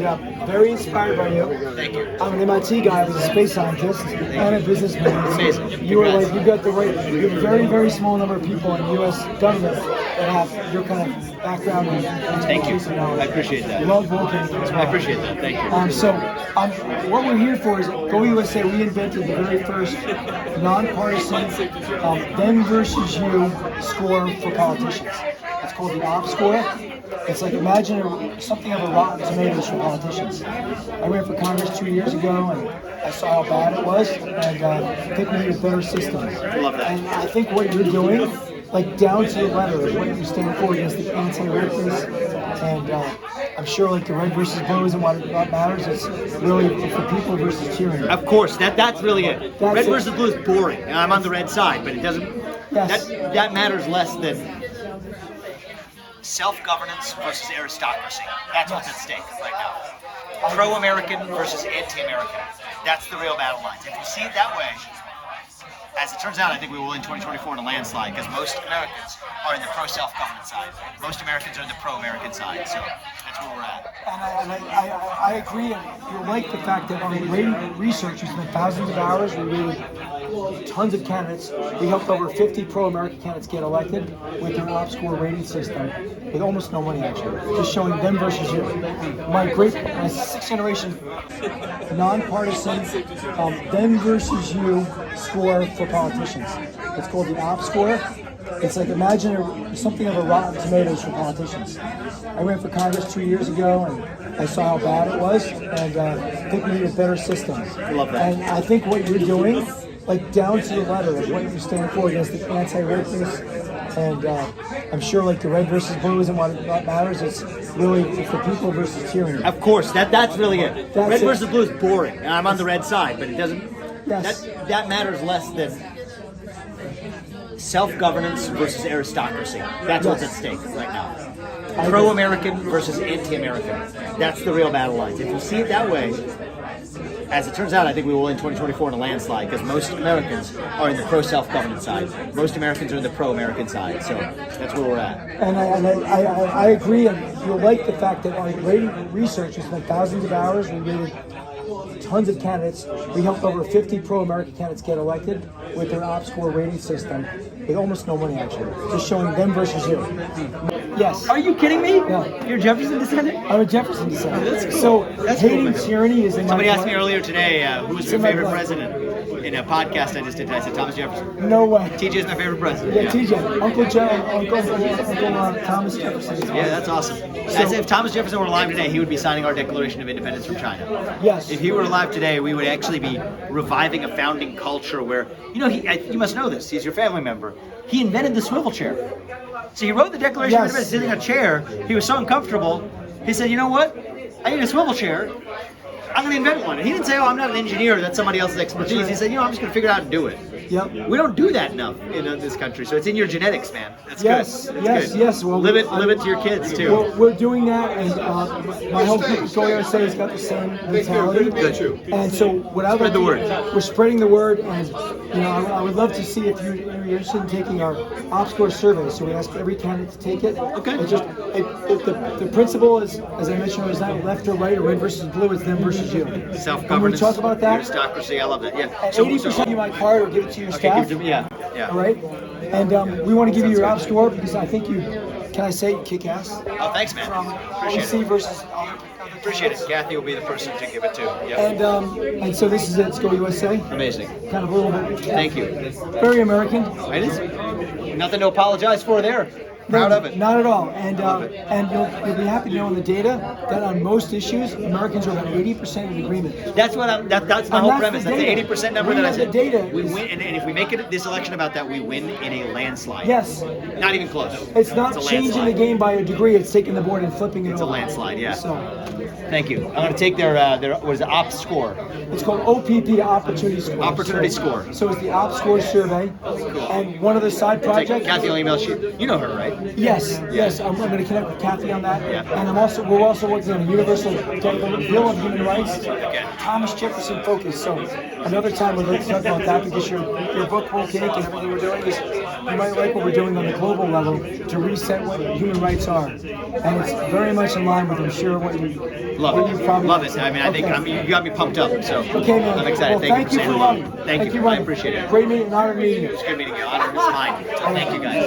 and very inspired by you. Thank you. I'm an MIT guy. I was a space scientist and a businessman. Amazing. You were like, you got the right. You have a very, very small number of people in the U.S. government that have your kind of background and Thank you. expertise and knowledge. I appreciate that. Love working as well. I appreciate that. Thank you. So what we're here for is GOUSA. We invented the very first nonpartisan them versus you score for politicians. It's called the OppScore. It's like, imagine something of a rotten tomatoes for politicians. I ran for Congress 2 years ago, and I saw how bad it was, and I think we need a better system. I love that. And I think what you're doing, like down to the letter, is what you stand for against the anti-rapists, and I'm sure like the red versus blue isn't what matters. It's really for people versus tyranny. Of course, that's really it. That's Red it. versus blue is boring. And I'm on the red side, but it doesn't. Yes. That matters less than self-governance versus aristocracy. That's what's at stake right now. Pro-American versus anti-American. That's the real battle lines. If you see it that way, as it turns out, I think we will in 2024 in a landslide, because most Americans are in the pro-self-governance side. Most Americans are in the pro-American side, so that's where we're at. And I agree, and you'll like the fact that on rating research, we spent thousands of hours, we rated tons of candidates. We helped over 50 pro-American candidates get elected with their OppScore rating system, with almost no money actually, just showing them versus you. My sixth generation nonpartisan them versus you score for politicians. It's called the OppScore. It's like, imagine something of a rotten tomatoes for politicians. I ran for Congress 2 years ago, and I saw how bad it was, and I think we need a better system. Love that. And I think what you're doing, like down to the letter, is what you stand for against the anti-rapists, and I'm sure like the red versus blue isn't what matters. It's really for people versus tyranny. Of course, that's really it. That's Red it. versus blue is boring, and I'm on the red side, but it doesn't. Yes. That matters less than self-governance versus aristocracy. That's what's at stake right now. Pro-American versus anti-American. That's the real battle lines. If you see it that way, as it turns out, I think we will in 2024 in a landslide, because most Americans are in the pro-self-governance side. Most Americans are in the pro-American side, so that's where we're at. And I agree, and you'll like the fact that on rating research, we spent thousands of hours, we rated tons of candidates. We helped over 50 pro-American candidates get elected with their OppScore rating system, with almost no money actually, just showing them versus you. Yes. Are you kidding me? Yeah. You're Jefferson descendant? I'm a Jefferson descendant. That's cool. So That's cool, hating man. tyranny is in Somebody my asked blood. me earlier today, who was It's your in my favorite blood. president? In a podcast I just did, I said Thomas Jefferson. No way. TJ is my favorite president. Yeah, TJ, Uncle Joe, Uncle Thomas Jefferson. Yeah, that's awesome. As if Thomas Jefferson were alive today, he would be signing our Declaration of Independence from China. Yes. If he were alive today, we would actually be reviving a founding culture where, you know, you must know this, he's your family member. He invented the swivel chair. So he wrote the Declaration of Independence sitting in a chair. He was so uncomfortable, he said, you know what? I need a swivel chair. I'm going to invent one. And he didn't say, oh, I'm not an engineer, that's somebody else's expertise. He said, you know, I'm just going to figure it out and do it. Yep. We don't do that enough in this country, so it's in your genetics, man. That's Yes, good. yes, That's good. yes. Well, live it to your kids too. We're doing that, and my whole group of GOUSA has got the same mentality. Good. And so, what I Spread the word. We're spreading the word, and you know, I would love to see if you're interested in taking our OppScore survey. So we ask every candidate to take it. Okay. It's just the principle is, as I mentioned, is not left or right or red versus blue. It's them versus you. Self-governance. And we talk about that. Aristocracy. I love that. Yeah. And 80% you might card or give it to your Okay, staff. give it to me. Yeah. All right. And we want to give you your OppScore because I think you, can I say, kick ass? Oh, thanks, man. Appreciate OC it. versus Appreciate it. Kathy will be the person to give it to. Yeah. and so this is it. It's GOUSA. Amazing. Kind of a little bit. Thank you. Very American. It is. Nothing to apologize for there. Proud of it. Not at all. And you'll be happy to know in the data that on most issues, Americans are about 80% in agreement. That's what that's my whole that's premise. the That's the data. 80% number We that I have said. the data. We win, and if we make it this election about that, we win in a landslide. Yes. Not even close. It's not a changing the landslide. game by a degree. It's taking the board and flipping it It's a over. landslide, yeah. So Thank you. I'm going to take their what is it, OppScore. it's called OPP, Opportunity Score. Opportunity Score. So it's the OppScore survey. And one of the side projects. Kathy will email you. You know her, right? Yes, yes, I'm going to connect with Kathy on that, Yeah. and we're also working on a universal bill of human rights. Okay. Thomas Jefferson focus. So another time we'd like to talk about that because your book whole cake and everything we're doing is you might like what we're doing on the global level to reset what human rights are, and it's very much in line with I'm sure what you Love it. probably Love it. I mean, I think okay. You got me pumped up. So Okay, man. I'm excited. Well, thank you for for saying running. Thank you. Ryan. I appreciate it. Great meeting, an honor meeting you. It's good meeting you. Honor is mine. Thank you, guys.